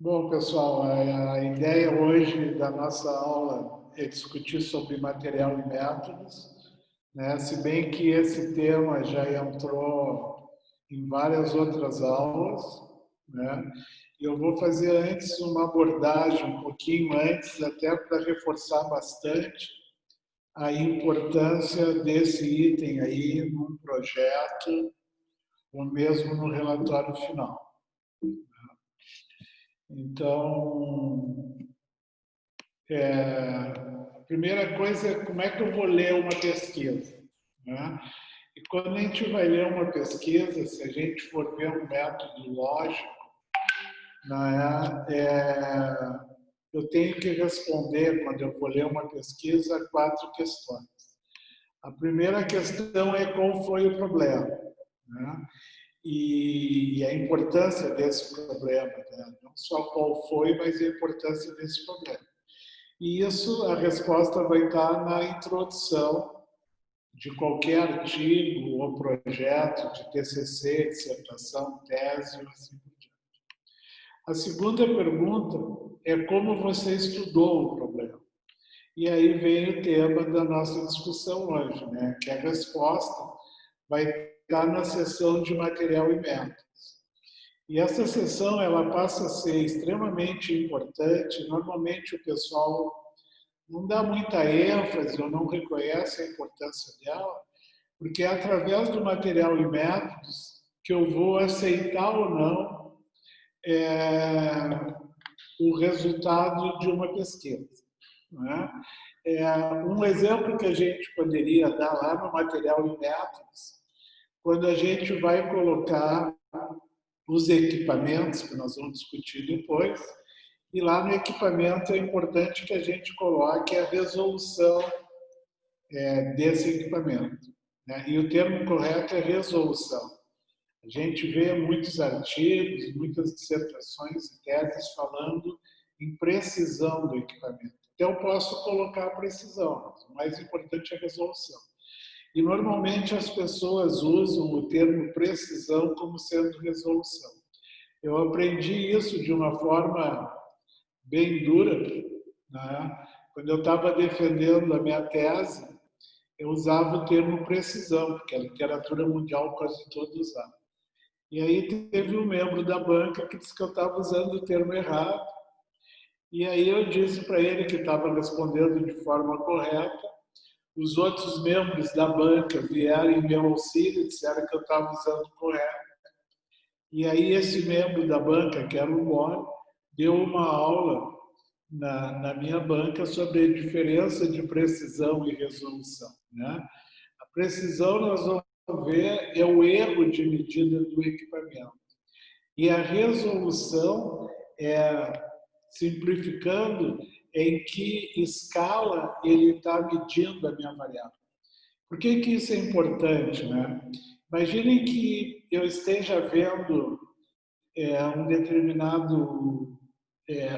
Bom, pessoal, a ideia hoje da nossa aula é discutir sobre material e métodos, né? Se bem que esse tema já entrou em várias outras aulas, né? E eu vou fazer antes uma abordagem um pouquinho antes, até para reforçar bastante a importância desse item aí num projeto ou mesmo no relatório final. Então, a primeira coisa é como é que eu vou ler uma pesquisa, né? E quando a gente vai ler uma pesquisa, se a gente for ver um método lógico, né, eu tenho que responder, quando eu vou ler uma pesquisa, quatro questões. A primeira questão é qual foi o problema, né? E a importância desse problema, né? Não só qual foi, mas a importância desse problema. E isso, a resposta vai estar na introdução de qualquer artigo ou projeto de TCC, dissertação, tese ou assim por diante. A segunda pergunta é como você estudou o problema. E aí vem o tema da nossa discussão hoje, né? Que a resposta vai estar na seção de material e métodos. E essa sessão ela passa a ser extremamente importante. Normalmente o pessoal não dá muita ênfase ou não reconhece a importância dela, porque é através do material e métodos que eu vou aceitar ou não o resultado de uma pesquisa. Né? Um exemplo que a gente poderia dar lá no material e métodos, quando a gente vai colocar os equipamentos, que nós vamos discutir depois, e lá no equipamento é importante que a gente coloque a resolução desse equipamento, né? E o termo correto é resolução. A gente vê muitos artigos, muitas dissertações e teses falando em precisão do equipamento. Então, eu posso colocar a precisão, mas o mais importante é a resolução. E, normalmente, as pessoas usam o termo precisão como sendo resolução. Eu aprendi isso de uma forma bem dura, né? Quando eu estava defendendo a minha tese, eu usava o termo precisão, porque a literatura mundial quase toda usava. E aí teve um membro da banca que disse que eu estava usando o termo errado. E aí eu disse para ele que estava respondendo de forma correta. Os outros membros da banca vieram em meu auxílio e disseram que eu estava usando correto. E aí esse membro da banca, que era o Mori, deu uma aula na minha banca sobre a diferença de precisão e resolução, né? A precisão, nós vamos ver, é o erro de medida do equipamento. E a resolução, simplificando, em que escala ele está medindo a minha variável. Por que isso é importante, né? Imaginem que eu esteja vendo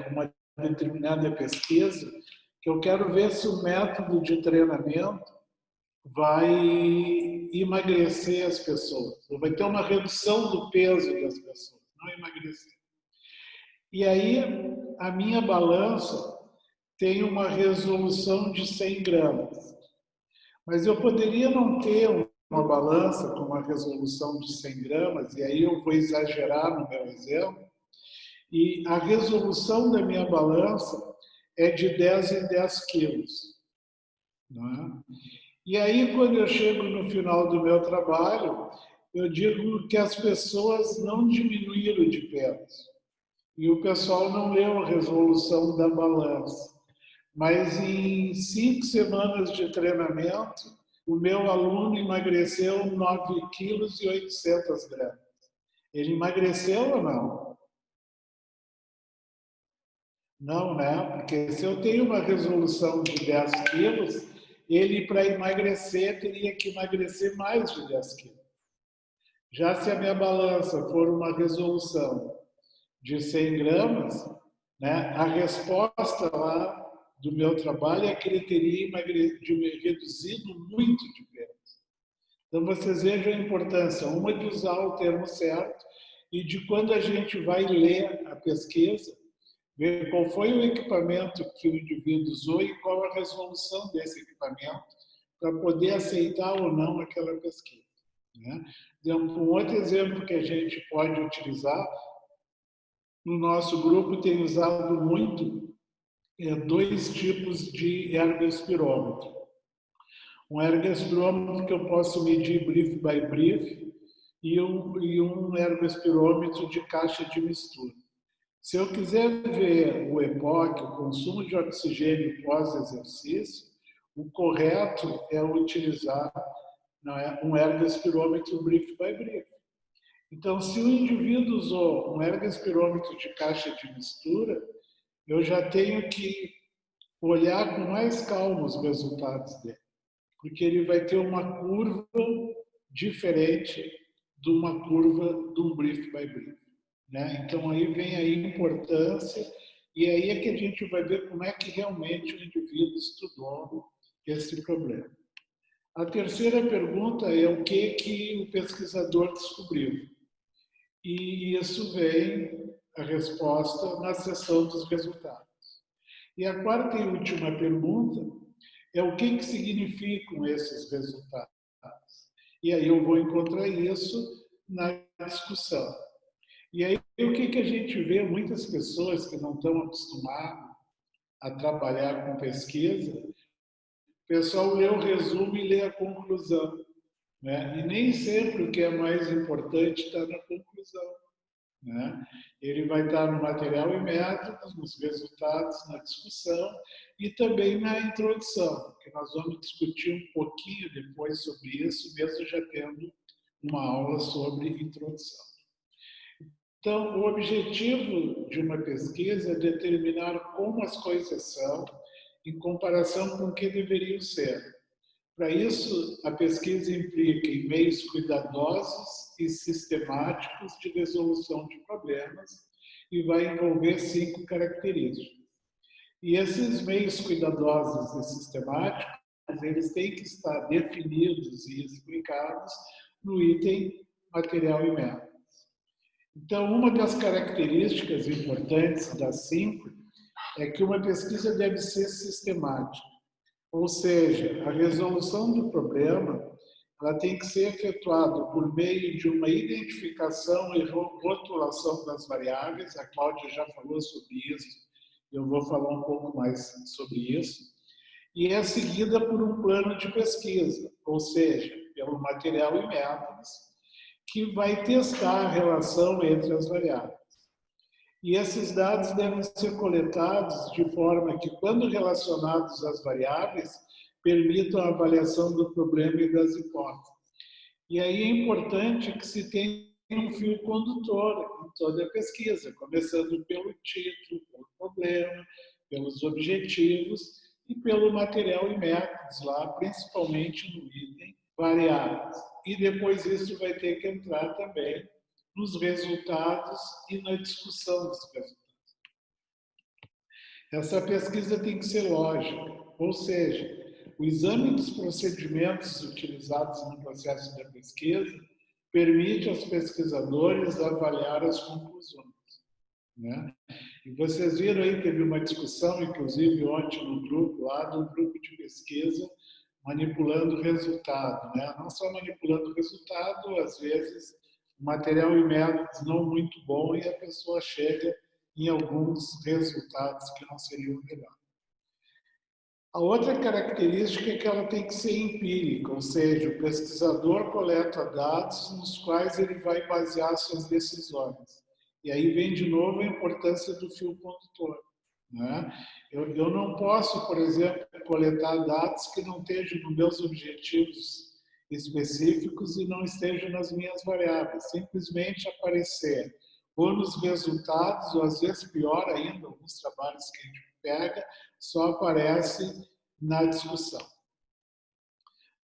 uma determinada pesquisa, que eu quero ver se o método de treinamento vai emagrecer as pessoas, ou vai ter uma redução do peso das pessoas, não emagrecer. E aí, a minha balança tem uma resolução de 100 gramas, mas eu poderia não ter uma balança com uma resolução de 100 gramas, e aí eu vou exagerar no meu exemplo, e a resolução da minha balança é de 10 em 10 quilos. Né? E aí, quando eu chego no final do meu trabalho, eu digo que as pessoas não diminuíram de peso. E o pessoal não leu a resolução da balança. Mas em 5 semanas de treinamento, o meu aluno emagreceu 9 quilos e 800 gramas. Ele emagreceu ou não? Não, né? Porque se eu tenho uma resolução de 10 quilos, ele, para emagrecer, teria que emagrecer mais de 10 quilos. Já se a minha balança for uma resolução de 100 gramas, né, a resposta lá do meu trabalho é que ele teria reduzido muito de peso. Então, vocês vejam a importância, uma de usar o termo certo e de quando a gente vai ler a pesquisa, ver qual foi o equipamento que o indivíduo usou e qual a resolução desse equipamento para poder aceitar ou não aquela pesquisa. Né? Então, um outro exemplo que a gente pode utilizar, no nosso grupo tem usado muito dois tipos de ergospirômetro. Um ergospirômetro que eu posso medir brief by brief e um ergospirômetro de caixa de mistura. Se eu quiser ver o EPOC, o consumo de oxigênio pós-exercício, o correto é utilizar um ergospirômetro brief by brief. Então, se o indivíduo usou um ergospirômetro de caixa de mistura, eu já tenho que olhar com mais calma os resultados dele, porque ele vai ter uma curva diferente de uma curva de um brief by brief. Né? Então, aí vem a importância e aí é que a gente vai ver como é que realmente o indivíduo estudou esse problema. A terceira pergunta é o que o pesquisador descobriu. E isso vem a resposta na seção dos resultados. E a quarta e última pergunta é o que significam esses resultados. E aí eu vou encontrar isso na discussão. E aí o que a gente vê? Muitas pessoas que não estão acostumadas a trabalhar com pesquisa, o pessoal lê o resumo e lê a conclusão. Né? E nem sempre o que é mais importante está na conclusão. Né? Ele vai estar no material e métodos, nos resultados, na discussão e também na introdução, que nós vamos discutir um pouquinho depois sobre isso, mesmo já tendo uma aula sobre introdução. Então, o objetivo de uma pesquisa é determinar como as coisas são em comparação com o que deveriam ser. Para isso, a pesquisa implica em meios cuidadosos e sistemáticos de resolução de problemas e vai envolver 5 características. E esses meios cuidadosos e sistemáticos, eles têm que estar definidos e explicados no item material e método. Então, uma das características importantes das 5 é que uma pesquisa deve ser sistemática. Ou seja, a resolução do problema ela tem que ser efetuada por meio de uma identificação e rotulação das variáveis. A Cláudia já falou sobre isso, eu vou falar um pouco mais sobre isso. E é seguida por um plano de pesquisa, ou seja, pelo material e métodos, que vai testar a relação entre as variáveis. E esses dados devem ser coletados de forma que, quando relacionados às variáveis, permitam a avaliação do problema e das hipóteses. E aí é importante que se tenha um fio condutor em toda a pesquisa, começando pelo título, pelo problema, pelos objetivos e pelo material e métodos lá, principalmente no item variáveis. E depois isso vai ter que entrar também nos resultados e na discussão dos resultados. Essa pesquisa tem que ser lógica, ou seja, o exame dos procedimentos utilizados no processo da pesquisa permite aos pesquisadores avaliar as conclusões. Né? E vocês viram aí, teve uma discussão, inclusive ontem no grupo, lá do grupo de pesquisa, manipulando o resultado. Né? Não só manipulando o resultado, às vezes o material e métodos não muito bom e a pessoa chega em alguns resultados que não seriam melhores. A outra característica é que ela tem que ser empírica, ou seja, o pesquisador coleta dados nos quais ele vai basear suas decisões. E aí vem de novo a importância do fio condutor. Né? Eu não posso, por exemplo, coletar dados que não estejam nos meus objetivos específicos e não estejam nas minhas variáveis. Simplesmente aparecer ou nos resultados, ou às vezes pior ainda, alguns trabalhos que a gente pega, só aparece na discussão.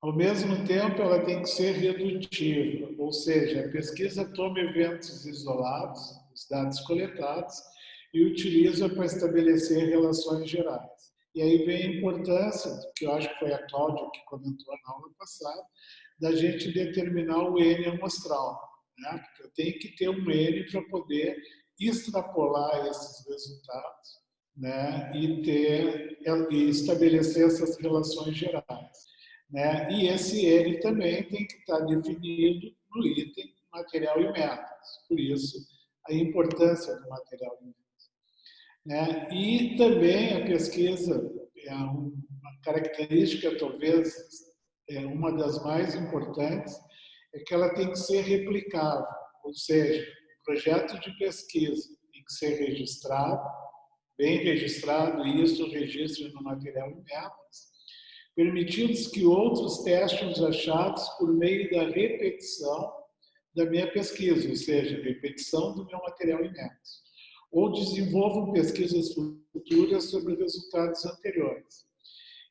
Ao mesmo tempo, ela tem que ser redutiva, ou seja, a pesquisa toma eventos isolados, os dados coletados, e utiliza para estabelecer relações gerais. E aí vem a importância, que eu acho que foi a Cláudia que comentou na aula passada, da gente determinar o N amostral. Né? Porque eu tenho que ter um N para poder extrapolar esses resultados, né, e estabelecer essas relações gerais, né? E esse N também tem que estar definido no item material e métodos. Por isso, a importância do material e métodos, né? E também a pesquisa é uma característica, talvez, uma das mais importantes, é que ela tem que ser replicável, ou seja, o projeto de pesquisa tem que ser registrado, bem registrado, e isso registra no material e métodos, permitindo que outros testem os achados por meio da repetição da minha pesquisa, ou seja, repetição do meu material e métodos, ou desenvolvam pesquisas futuras sobre resultados anteriores.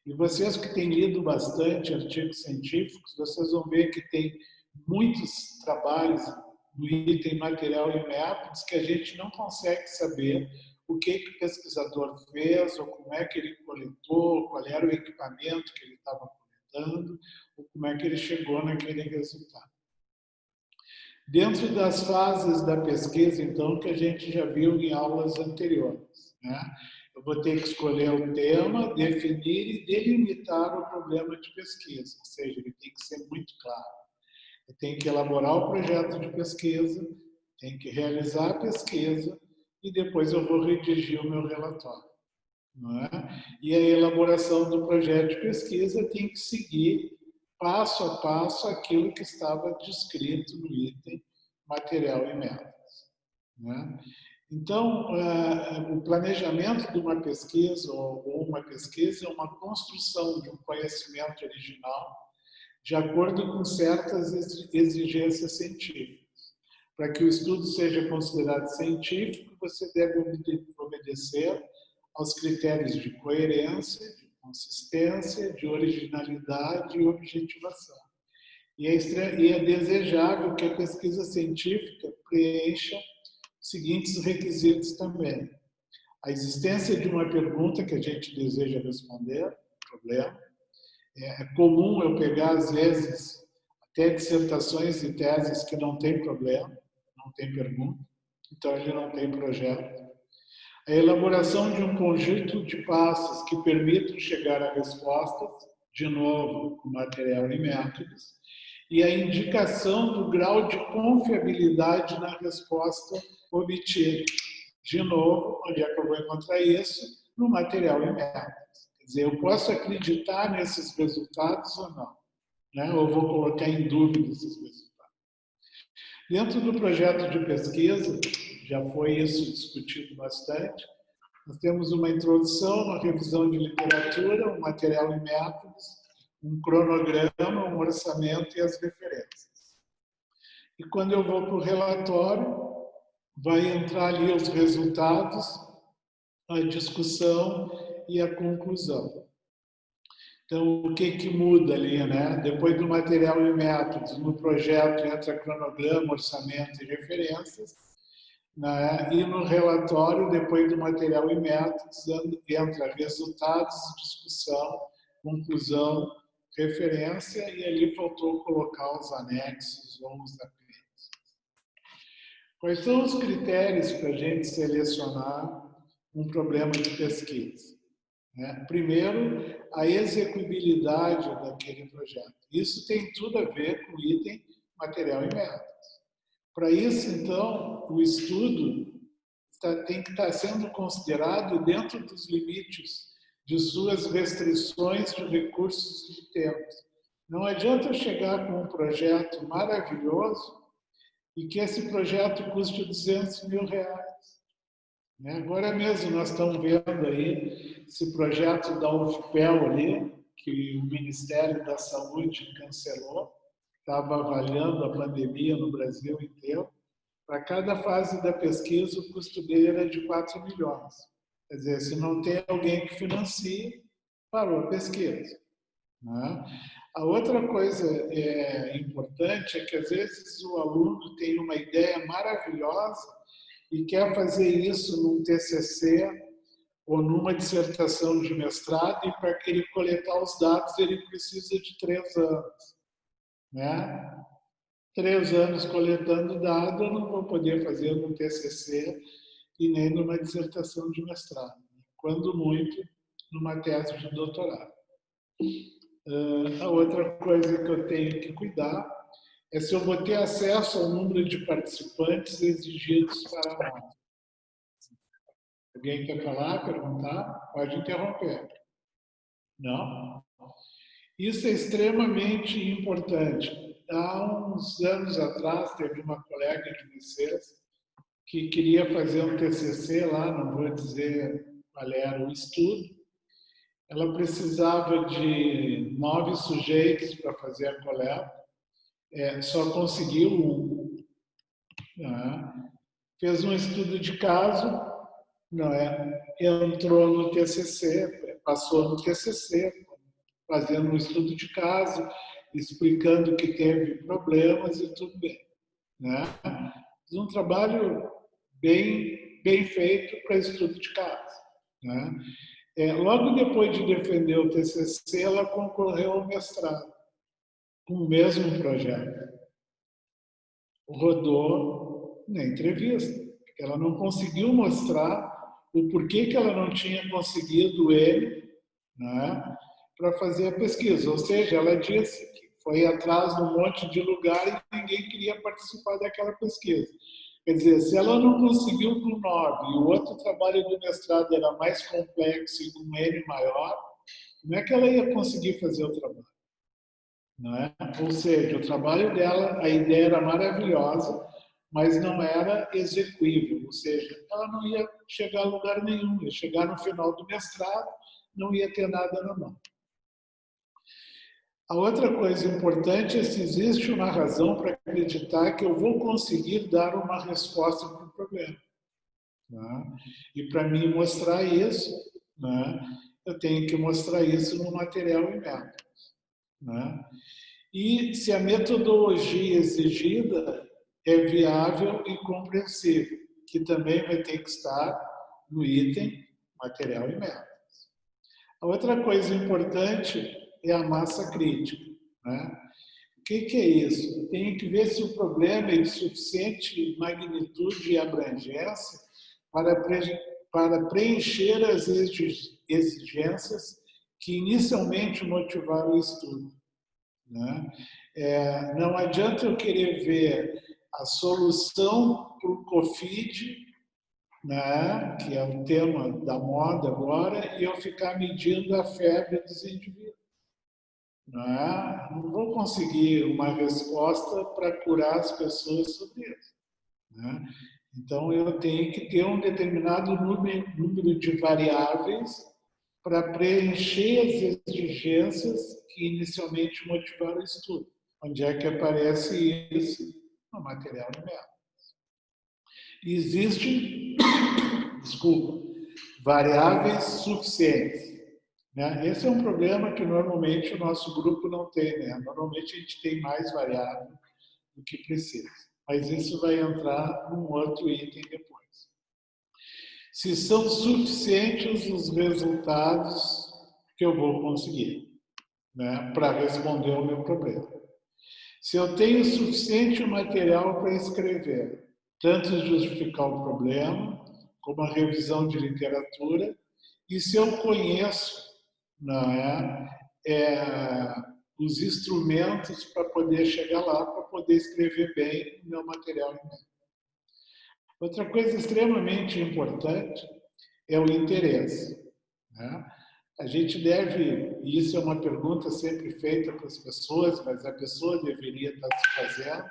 E vocês que têm lido bastante artigos científicos, vocês vão ver que tem muitos trabalhos no item material e métodos que a gente não consegue saber o que o pesquisador fez, ou como é que ele coletou, qual era o equipamento que ele estava coletando, ou como é que ele chegou naquele resultado. Dentro das fases da pesquisa, então, que a gente já viu em aulas anteriores, né? Eu vou ter que escolher o tema, definir e delimitar o problema de pesquisa, ou seja, ele tem que ser muito claro. Eu tenho que elaborar o projeto de pesquisa, tenho que realizar a pesquisa e depois eu vou redigir o meu relatório, não é? E a elaboração do projeto de pesquisa tem que seguir passo a passo aquilo que estava descrito no item material e métodos, né? Então, o planejamento de uma pesquisa ou uma pesquisa é uma construção de um conhecimento original de acordo com certas exigências científicas. Para que o estudo seja considerado científico, você deve obedecer aos critérios de coerência, de consistência, de originalidade e objetivação. E é desejável que a pesquisa científica preencha os seguintes requisitos também: a existência de uma pergunta que a gente deseja responder, problema. É comum eu pegar, às vezes, até dissertações e teses que não tem problema, não tem pergunta, então ele não tem projeto. A elaboração de um conjunto de passos que permitam chegar a respostas, de novo, com material e métodos, e a indicação do grau de confiabilidade na resposta obtida. De novo, onde é que eu vou encontrar isso? No material e métodos. Quer dizer, eu posso acreditar nesses resultados ou não, né? Ou vou colocar em dúvida esses resultados. Dentro do projeto de pesquisa, já foi isso discutido bastante, nós temos uma introdução, uma revisão de literatura, um material e métodos, um cronograma, um orçamento e as referências. E quando eu vou para o relatório, vai entrar ali os resultados, a discussão e a conclusão. Então, o que muda ali, né? Depois do material e métodos, no projeto entra cronograma, orçamento e referências, né? E no relatório, depois do material e métodos, entra resultados, discussão, conclusão, referência, e ali faltou colocar os anexos ou os apêndices. Quais são os critérios para a gente selecionar um problema de pesquisa? Primeiro, a execuibilidade daquele projeto. Isso tem tudo a ver com o item material e métodos. Para isso, então, o estudo tem que estar sendo considerado dentro dos limites de suas restrições de recursos e de tempo. Não adianta chegar com um projeto maravilhoso e que esse projeto custe R$200 mil. Agora mesmo nós estamos vendo aí esse projeto da UFPEL ali, que o Ministério da Saúde cancelou, estava avaliando a pandemia no Brasil inteiro. Para cada fase da pesquisa, o custo dele era de 4 milhões. Quer dizer, se não tem alguém que financie, parou a pesquisa. A outra coisa importante é que, às vezes, o aluno tem uma ideia maravilhosa e quer fazer isso num TCC ou numa dissertação de mestrado, e para que ele coletar os dados, ele precisa de 3 anos. 3 anos coletando dado, eu não vou poder fazer no TCC e nem numa dissertação de mestrado. Quando muito, numa tese de doutorado. A outra coisa que eu tenho que cuidar é se eu vou ter acesso ao número de participantes exigidos para a nota. Alguém quer falar, perguntar? Pode interromper. Não? Isso é extremamente importante. Há uns anos atrás, teve uma colega de vocês que queria fazer um TCC lá, não vou dizer qual era o estudo. Ela precisava de 9 sujeitos para fazer a coleta, só conseguiu um. Né? Fez um estudo de caso, não é? Entrou no TCC, passou no TCC, fazendo um estudo de caso, explicando que teve problemas e tudo bem. Né? Um trabalho bem feito para estudo de caso. Né? Logo depois de defender o TCC, ela concorreu ao mestrado, com o mesmo projeto. Rodou na entrevista, porque ela não conseguiu mostrar o porquê que ela não tinha conseguido ele, né, para fazer a pesquisa. Ou seja, ela disse que foi atrás de um monte de lugar e ninguém queria participar daquela pesquisa. Quer dizer, se ela não conseguiu com 9 e o outro trabalho do mestrado era mais complexo e com N maior, como é que ela ia conseguir fazer o trabalho? Não é? Ou seja, o trabalho dela, a ideia era maravilhosa, mas não era execuível. Ou seja, ela não ia chegar a lugar nenhum, ia chegar no final do mestrado, não ia ter nada na mão. A outra coisa importante é se existe uma razão para acreditar que eu vou conseguir dar uma resposta para o problema. Né? E para mim mostrar isso, né, eu tenho que mostrar isso no material e método. Né? E se a metodologia exigida é viável e compreensível, que também vai ter que estar no item material e método. A outra coisa importante é a massa crítica. Né? O que é isso? Tem que ver se o problema é de suficiente magnitude e abrangência para preencher as exigências que inicialmente motivaram o estudo. Né? Não adianta eu querer ver a solução para o COVID, né, que é o tema da moda agora, e eu ficar medindo a febre dos indivíduos. Não vou conseguir uma resposta para curar as pessoas sobre isso. Né? Então, eu tenho que ter um determinado número de variáveis para preencher as exigências que inicialmente motivaram o estudo. Onde é que aparece isso? No material de método. Existem, variáveis suficientes. Né? Esse é um problema que normalmente o nosso grupo não tem. Né? Normalmente a gente tem mais variável do que precisa. Mas isso vai entrar num outro item depois. Se são suficientes os resultados que eu vou conseguir, né, para responder ao meu problema. Se eu tenho suficiente material para escrever, tanto justificar o problema, como a revisão de literatura, e se eu conheço, né, os instrumentos para poder chegar lá, para poder escrever bem o meu material. Outra coisa extremamente importante é o interesse. Né? A gente deve, e isso é uma pergunta sempre feita para as pessoas, mas a pessoa deveria estar se fazendo,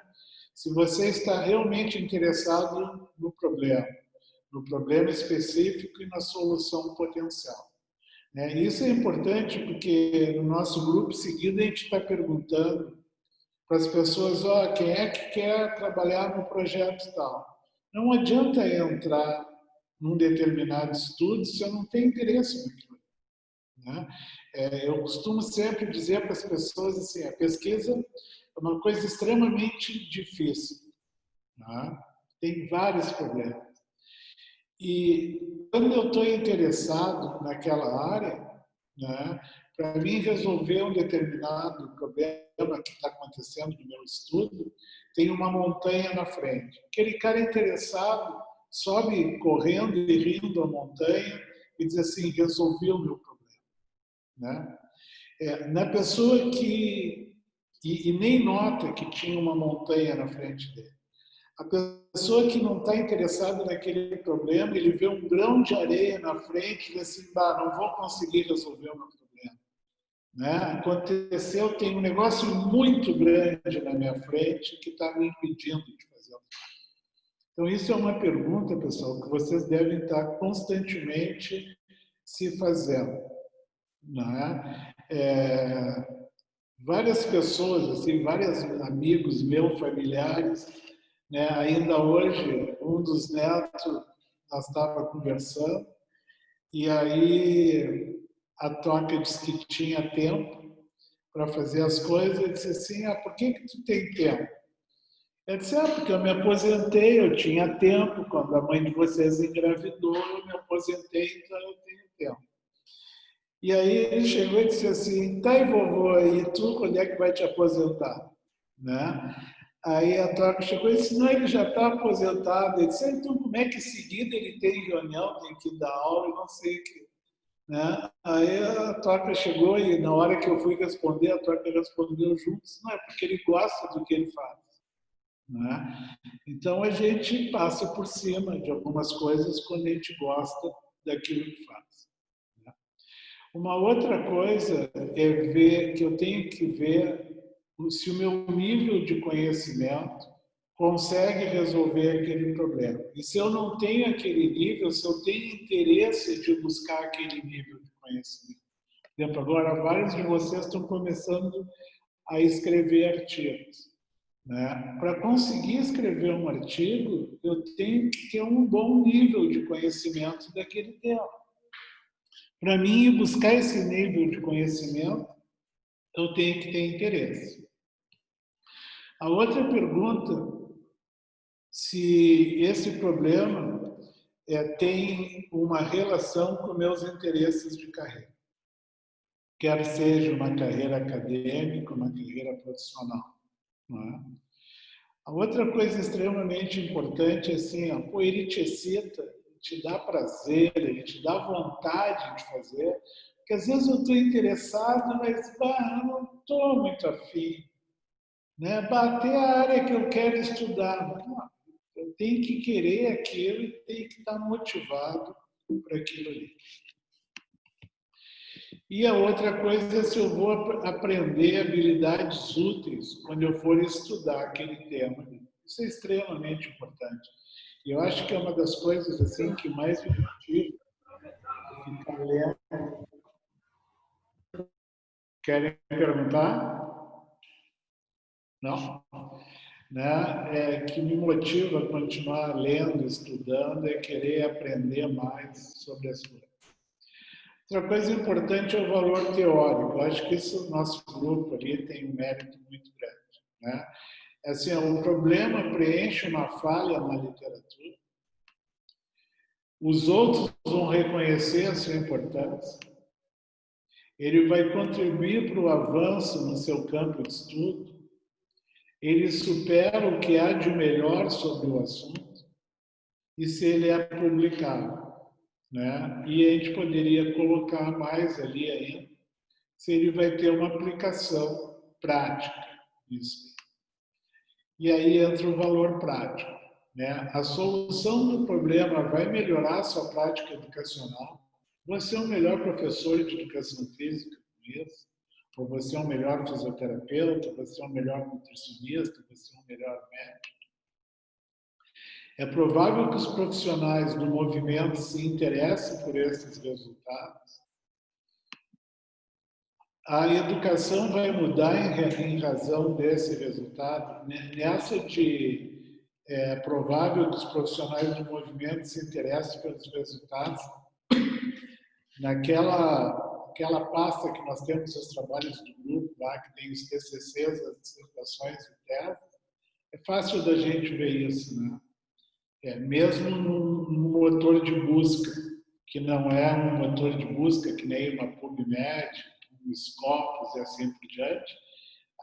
se você está realmente interessado no problema específico e na solução potencial. Isso é importante porque no nosso grupo seguido a gente está perguntando para as pessoas, quem é que quer trabalhar no projeto tal? Não adianta entrar num determinado estudo se eu não tenho interesse naquilo. Né? Eu costumo sempre dizer para as pessoas assim, a pesquisa é uma coisa extremamente difícil. Né? Tem vários problemas. E quando eu estou interessado naquela área, né, Para mim resolver um determinado problema que está acontecendo no meu estudo, tem uma montanha na frente. Aquele cara interessado sobe correndo e rindo a montanha e diz assim, resolvi o meu problema. Né? Na pessoa que... E nem nota que tinha uma montanha na frente dele. A pessoa que não está interessada naquele problema, ele vê um grão de areia na frente e diz assim, bah, não vou conseguir resolver o meu problema. Né? Aconteceu, tem um negócio muito grande na minha frente que está me impedindo de fazer o trabalho. Então, isso é uma pergunta, pessoal, que vocês devem estar constantemente se fazendo. Né? Várias pessoas, assim, vários amigos meus, familiares, né? Ainda hoje, um dos netos, nós estávamos conversando, e aí a Toca disse que tinha tempo para fazer as coisas, eu disse assim, por que tu tem tempo? Eu disse, porque eu me aposentei, eu tinha tempo, quando a mãe de vocês engravidou, eu me aposentei, então eu tenho tempo. E aí ele chegou e disse assim, tá aí, vovô, e tu quando é que vai te aposentar? Né? Aí a Toca chegou e disse, não, ele já está aposentado. Ele disse, então como é que em seguida ele tem reunião, tem que dar aula e não sei o que. Né? Aí a Toca chegou e na hora que eu fui responder, a Toca respondeu junto, não, é porque ele gosta do que ele faz. Né? Então a gente passa por cima de algumas coisas quando a gente gosta daquilo que faz. Né? Uma outra coisa é ver que eu tenho que ver se o meu nível de conhecimento consegue resolver aquele problema. E se eu não tenho aquele nível, se eu tenho interesse de buscar aquele nível de conhecimento. Por exemplo, agora vários de vocês estão começando a escrever artigos. Né? Para conseguir escrever um artigo, eu tenho que ter um bom nível de conhecimento daquele tema. Para mim, buscar esse nível de conhecimento, eu tenho que ter interesse. A outra pergunta, se esse problema tem uma relação com meus interesses de carreira. Quer seja uma carreira acadêmica, uma carreira profissional. Não é? A outra coisa extremamente importante é assim, ele te excita, te dá prazer, ele te dá vontade de fazer, porque às vezes eu estou interessado, mas eu não estou muito afim. Né? Bater a área que eu quero estudar. Não, eu tenho que querer aquilo e tenho que estar motivado para aquilo ali. E a outra coisa é se eu vou aprender habilidades úteis quando eu for estudar aquele tema. Isso é extremamente importante. E eu acho que é uma das coisas assim que mais me motiva a ficar lendo. Querem perguntar? Não? Né? Que me motiva a continuar lendo, estudando, é querer aprender mais sobre as coisas. Outra coisa importante é o valor teórico. Eu acho que isso, nosso grupo ali tem um mérito muito grande. Né? Assim, o problema preenche uma falha na literatura. Os outros vão reconhecer a sua importância. Ele vai contribuir para o avanço no seu campo de estudo. Ele supera o que há de melhor sobre o assunto. E se ele é publicado. Né? E a gente poderia colocar mais ali ainda, se ele vai ter uma aplicação prática nisso. E aí entra o valor prático. Né? A solução do problema vai melhorar a sua prática educacional. Você é um melhor professor de educação física com isso, ou você é um melhor fisioterapeuta, você é um melhor nutricionista, você é um melhor médico. É provável que os profissionais do movimento se interessem por esses resultados. A educação vai mudar em razão desse resultado. Nessa de provável que os profissionais do movimento se interessem pelos resultados, naquela pasta que nós temos os trabalhos do grupo lá, que tem os TCCs, as dissertações e teses, é fácil da gente ver isso, né? Mesmo num motor de busca, que não é um motor de busca que nem uma PubMed, no Scopus e assim por diante,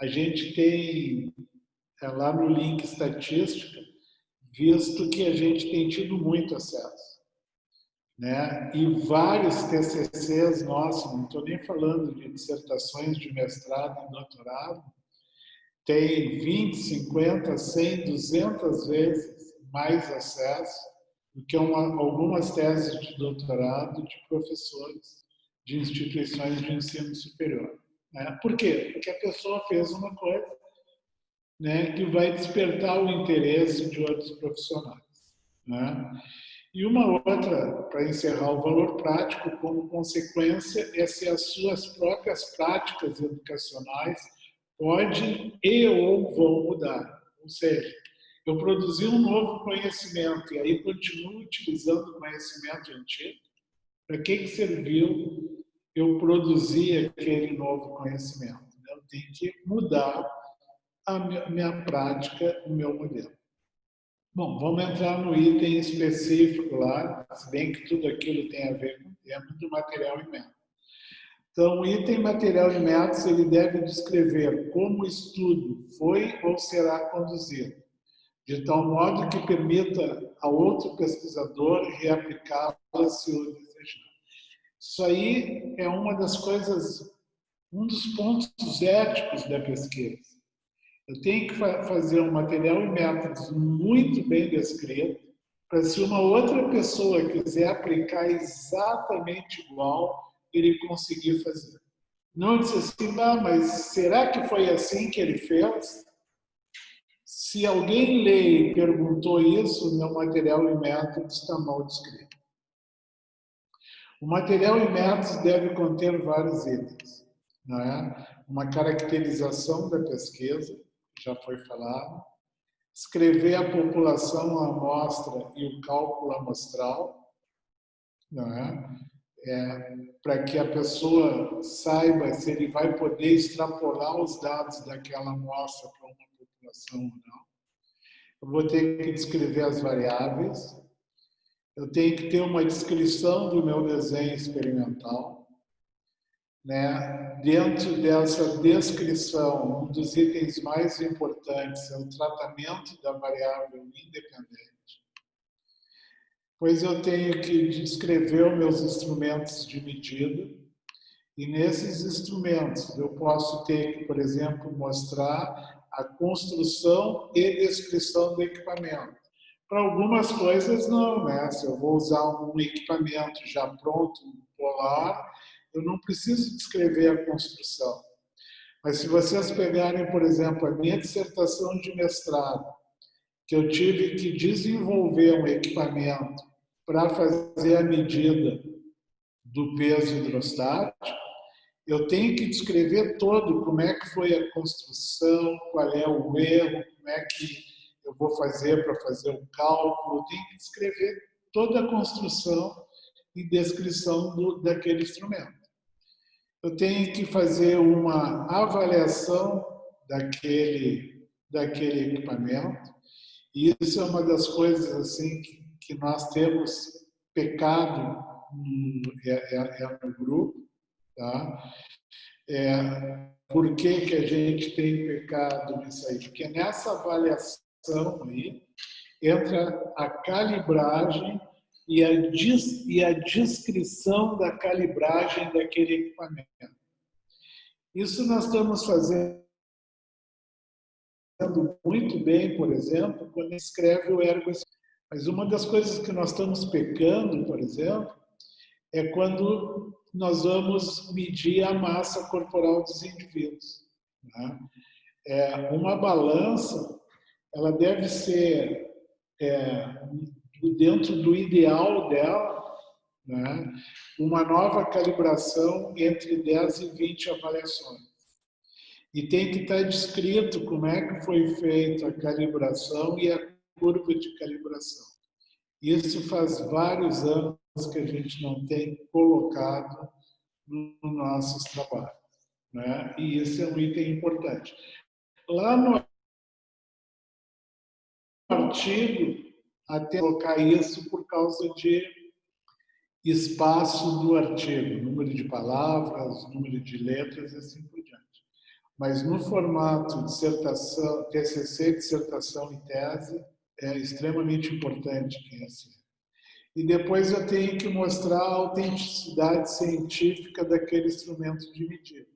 a gente tem, lá no link estatística, visto que a gente tem tido muito acesso, né? E vários TCCs nossos, não estou nem falando de dissertações de mestrado e doutorado, tem 20, 50, 100, 200 vezes mais acesso do que algumas teses de doutorado de professores de instituições de ensino superior. Né? Por quê? Porque a pessoa fez uma coisa, né, que vai despertar o interesse de outros profissionais. Né? E uma outra, para encerrar, o valor prático, como consequência, é se as suas próprias práticas educacionais podem e ou vão mudar. Ou seja, eu produzi um novo conhecimento e aí continuo utilizando o conhecimento antigo. Para que serviu eu produzir aquele novo conhecimento? Eu tenho que mudar a minha prática, o meu modelo. Bom, vamos entrar no item específico lá, se bem que tudo aquilo tem a ver com o tema do material e método. Então, o item material e métodos, ele deve descrever como o estudo foi ou será conduzido, de tal modo que permita a outro pesquisador reaplicá-la se o desejar. Isso aí é uma das coisas, um dos pontos éticos da pesquisa. Eu tenho que fazer um material e métodos muito bem descrito, para se uma outra pessoa quiser aplicar exatamente igual, ele conseguir fazer. Não disse assim, mas será que foi assim que ele fez? Se alguém lê e perguntou isso, meu material e métodos está mal descrito. O material e métodos deve conter vários itens. Não é? Uma caracterização da pesquisa, já foi falado, escrever a população, a amostra e o cálculo amostral, não é? Para que a pessoa saiba se ele vai poder extrapolar os dados daquela amostra para uma população ou não. Eu vou ter que descrever as variáveis, eu tenho que ter uma descrição do meu desenho experimental, né? Dentro dessa descrição, um dos itens mais importantes é o tratamento da variável independente, pois eu tenho que descrever os meus instrumentos de medida, e nesses instrumentos eu posso ter que, por exemplo, mostrar a construção e descrição do equipamento. Para algumas coisas não, né? Se eu vou usar um equipamento já pronto, polar, eu não preciso descrever a construção. Mas se vocês pegarem, por exemplo, a minha dissertação de mestrado, que eu tive que desenvolver um equipamento para fazer a medida do peso hidrostático, eu tenho que descrever todo como é que foi a construção, qual é o erro, como é que eu vou fazer para fazer o cálculo, eu tenho que descrever toda a construção e descrição daquele instrumento. Eu tenho que fazer uma avaliação daquele equipamento, e isso é uma das coisas assim que nós temos pecado no grupo, tá? Por que a gente tem pecado nisso aí? Porque nessa avaliação aí entra a calibragem e a descrição da calibragem daquele equipamento. Isso nós estamos fazendo muito bem, por exemplo, quando escreve o ergo. Mas uma das coisas que nós estamos pecando, por exemplo, é quando nós vamos medir a massa corporal dos indivíduos. Né? Uma balança, ela deve ser dentro do ideal dela, né? Uma nova calibração entre 10 e 20 avaliações. E tem que estar descrito como é que foi feita a calibração e a curva de calibração. Isso faz vários anos que a gente não tem colocado nos nossos trabalhos, né? E isso é um item importante. Lá no artigo, até colocar isso por causa de espaço do artigo, número de palavras, número de letras e assim por diante. Mas no formato dissertação, TCC, dissertação e tese, é extremamente importante que esse. E depois eu tenho que mostrar a autenticidade científica daquele instrumento de medida.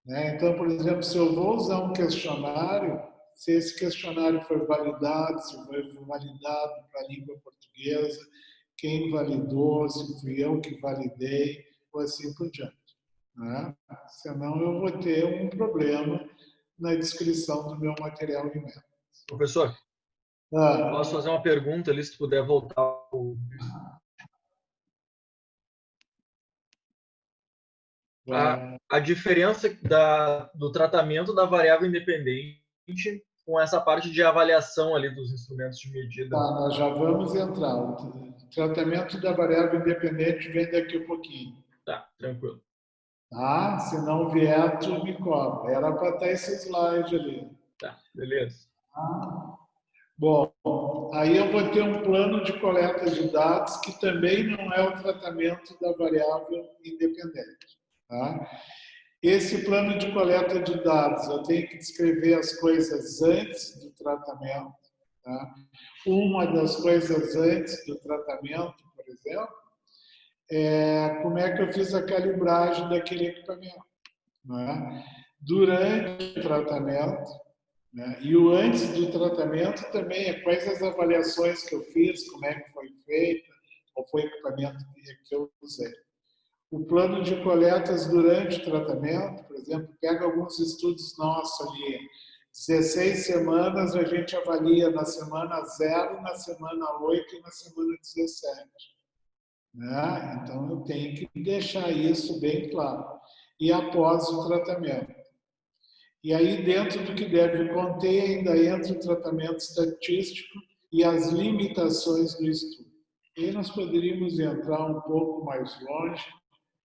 Então, por exemplo, se eu vou usar um questionário, se esse questionário foi validado, se foi validado para a língua portuguesa, quem validou, se fui eu que validei, ou assim por diante. Senão eu vou ter um problema na descrição do meu material em métodos. Professor, posso fazer uma pergunta ali, se tu puder voltar ao... A diferença do tratamento da variável independente com essa parte de avaliação ali dos instrumentos de medida. Tá, nós já vamos entrar. O tratamento da variável independente vem daqui a pouquinho. Tá, tranquilo. Tá? Se não vier, tu me cobra. Era para estar esse slide ali. Tá, beleza. Bom, aí eu vou ter um plano de coleta de dados que também não é o tratamento da variável independente. Tá? Esse plano de coleta de dados, eu tenho que descrever as coisas antes do tratamento. Tá? Uma das coisas antes do tratamento, por exemplo, é como é que eu fiz a calibragem daquele equipamento. Né? Durante o tratamento, né? E o antes do tratamento também é quais as avaliações que eu fiz, como é que foi feita, qual foi o equipamento que eu usei. O plano de coletas durante o tratamento, por exemplo, pega alguns estudos nossos ali, 16 semanas a gente avalia na semana 0, na semana 8 e na semana 17. Né? Então eu tenho que deixar isso bem claro. E após o tratamento. E aí, dentro do que deve conter, ainda entra o tratamento estatístico e as limitações do estudo. E aí nós poderíamos entrar um pouco mais longe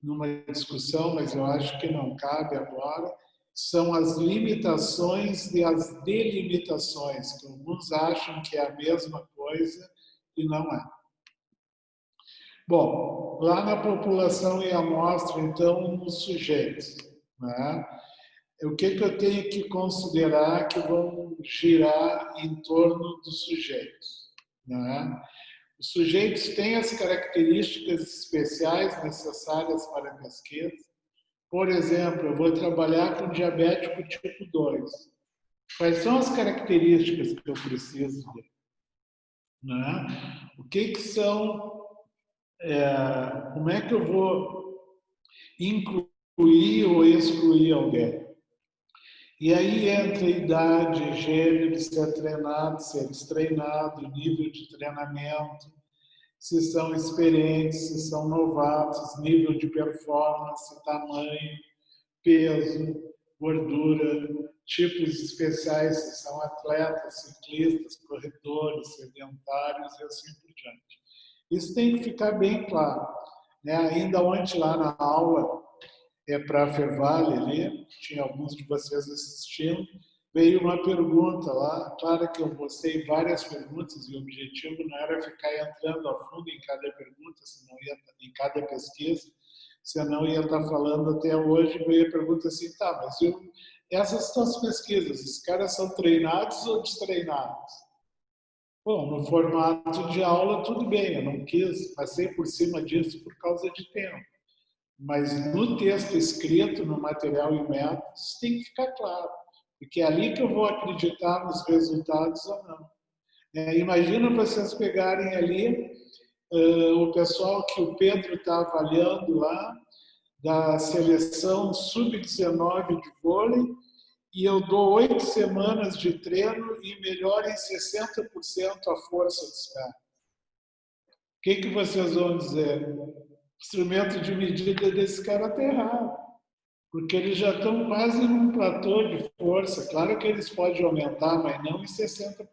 numa discussão, mas eu acho que não cabe agora, são as limitações e as delimitações, que alguns acham que é a mesma coisa e não é. Bom, lá na população e amostra, então, nos sujeitos, né? O que eu tenho que considerar que vão girar em torno dos sujeitos? Né? Os sujeitos têm as características especiais necessárias para a pesquisa. Por exemplo, eu vou trabalhar com diabético tipo 2. Quais são as características que eu preciso ver? Né? O que são... como é que eu vou incluir ou excluir alguém? E aí entra idade, gênero, se é treinado, se é destreinado, nível de treinamento, se são experientes, se são novatos, nível de performance, tamanho, peso, gordura, tipos especiais, se são atletas, ciclistas, corredores, sedentários e assim por diante. Isso tem que ficar bem claro. Né? Ainda ontem lá na aula, para a Fervale ali, tinha alguns de vocês assistindo, veio uma pergunta lá, claro que eu postei várias perguntas e o objetivo não era ficar entrando a fundo em cada pergunta, senão ia, em cada pesquisa, senão ia estar falando até hoje, veio a pergunta assim, tá, mas essas são as pesquisas, esses caras são treinados ou destreinados? Bom, no formato de aula tudo bem, eu não quis, passei por cima disso por causa de tempo. Mas no texto escrito, no material e métodos, tem que ficar claro, porque é ali que eu vou acreditar nos resultados ou não. Imagina vocês pegarem ali o pessoal que o Pedro está avaliando lá, da seleção sub-19 de vôlei, e eu dou 8 semanas de treino e melhoro em 60% a força dos caras. O que vocês vão dizer? O instrumento de medida desse cara está errado, porque eles já estão quase num platô de força. Claro que eles podem aumentar, mas não em 60%.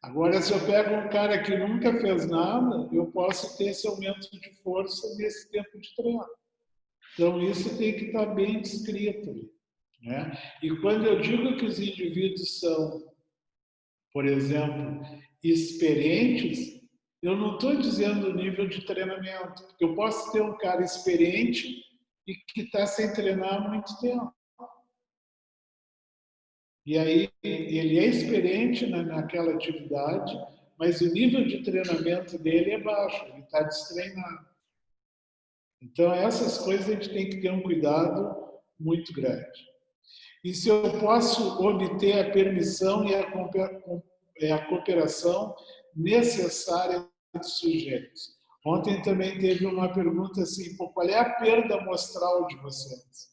Agora, se eu pego um cara que nunca fez nada, eu posso ter esse aumento de força nesse tempo de treino. Então, isso tem que estar bem descrito ali. Né? E quando eu digo que os indivíduos são, por exemplo, experientes, Eu não estou dizendo o nível de treinamento, porque eu posso ter um cara experiente e que está sem treinar há muito tempo. E aí ele é experiente naquela atividade, mas o nível de treinamento dele é baixo, ele está destreinado. Então, essas coisas a gente tem que ter um cuidado muito grande. E se eu posso obter a permissão e a cooperação necessária dos sujeitos. Ontem também teve uma pergunta assim, qual é a perda amostral de vocês?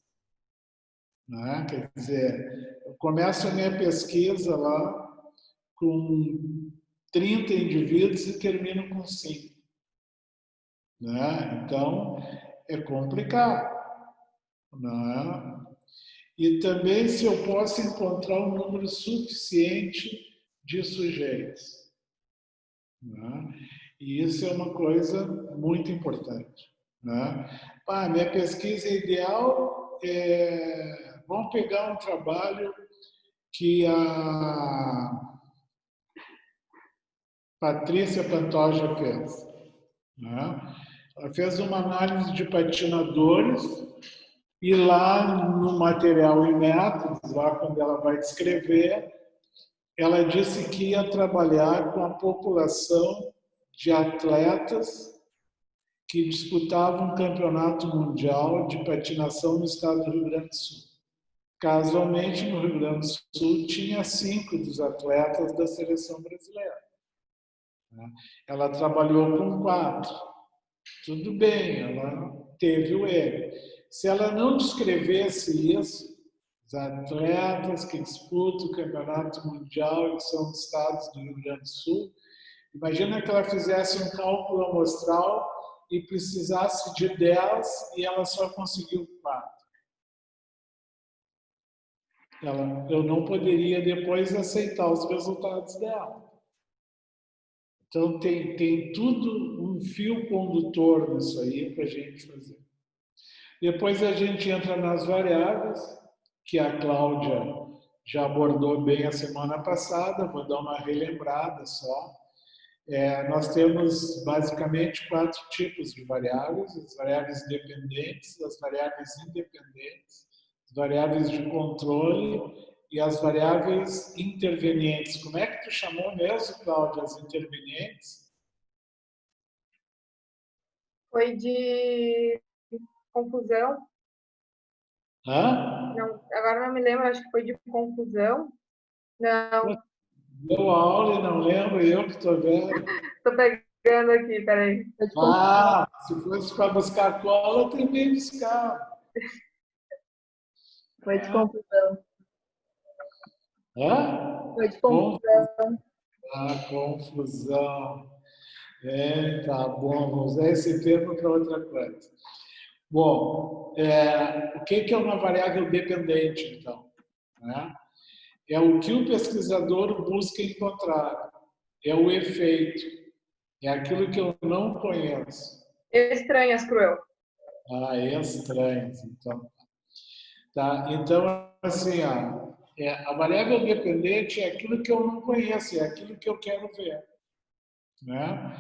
Né? Quer dizer, eu começo a minha pesquisa lá com 30 indivíduos e termino com 5. Né? Então, é complicado. Né? E também se eu posso encontrar um número suficiente de sujeitos. Né? E isso é uma coisa muito importante. Né? Minha pesquisa ideal é... Vamos pegar um trabalho que a Patrícia Pantoja fez. Né? Ela fez uma análise de patinadores e lá no material em métodos, lá quando ela vai descrever, ela disse que ia trabalhar com a população de atletas que disputavam um campeonato mundial de patinação no estado do Rio Grande do Sul. Casualmente, no Rio Grande do Sul, tinha 5 dos atletas da seleção brasileira. Ela trabalhou com 4. Tudo bem, ela teve o erro. Se ela não descrevesse isso, os atletas que disputam o campeonato mundial e que são dos estados do Rio Grande do Sul, imagina que ela fizesse um cálculo amostral e precisasse de 10 e ela só conseguiu 4. Eu não poderia depois aceitar os resultados dela. Então, tem tudo um fio condutor nisso aí para a gente fazer. Depois a gente entra nas variáveis, que a Cláudia já abordou bem a semana passada, vou dar uma relembrada só. Nós temos basicamente 4 tipos de variáveis: as variáveis dependentes, as variáveis independentes, as variáveis de controle e as variáveis intervenientes. Como é que tu chamou mesmo, Cláudia, as intervenientes? Foi de confusão. Hã? Não, agora não me lembro, acho que foi de confusão. Não. Deu aula e não lembro, eu que estou vendo. Estou pegando aqui, peraí. Se fosse para buscar cola, eu também buscar. Foi de confusão. Hã? Foi de confusão. Confusão. Tá bom, vamos usar esse termo para outra coisa. Bom, o que é uma variável dependente, então? Né? É o que o pesquisador busca encontrar, é o efeito, é aquilo que eu não conheço. Estranhas, cruel. Estranhas, então. Tá? Então, assim, a variável dependente é aquilo que eu não conheço, é aquilo que eu quero ver. Né?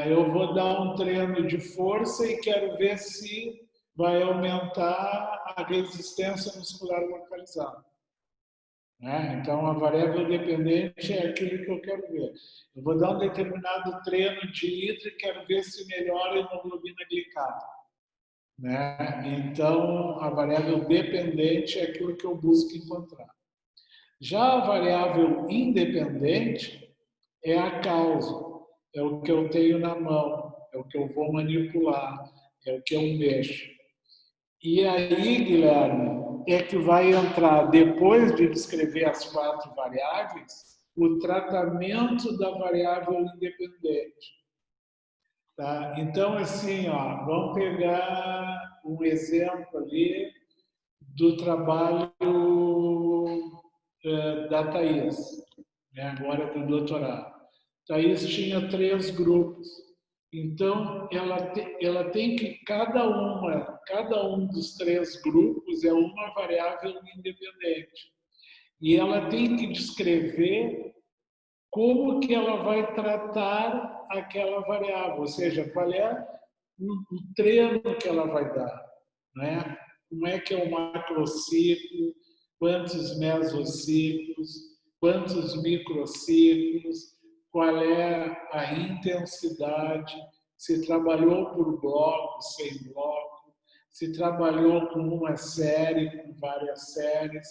Eu vou dar um treino de força e quero ver se vai aumentar a resistência muscular localizada. Né? Então, a variável dependente é aquilo que eu quero ver. Eu vou dar um determinado treino de hidro e quero ver se melhora a hemoglobina glicada. Né? Então, a variável dependente é aquilo que eu busco encontrar. Já a variável independente é a causa, é o que eu tenho na mão, é o que eu vou manipular, é o que eu mexo. E aí, Guilherme, é que vai entrar, depois de descrever as 4 variáveis, o tratamento da variável independente. Tá? Então, assim, vamos pegar um exemplo ali do trabalho da Thais, né, agora do doutorado. Thais tinha 3 grupos. Então, ela tem que, cada um dos 3 grupos é uma variável independente. E ela tem que descrever como que ela vai tratar aquela variável, ou seja, qual é o treino que ela vai dar, né? Como é que é o macrociclo, quantos mesociclos, quantos microciclos, qual é a intensidade, se trabalhou por bloco, sem bloco, se trabalhou com uma série, com várias séries,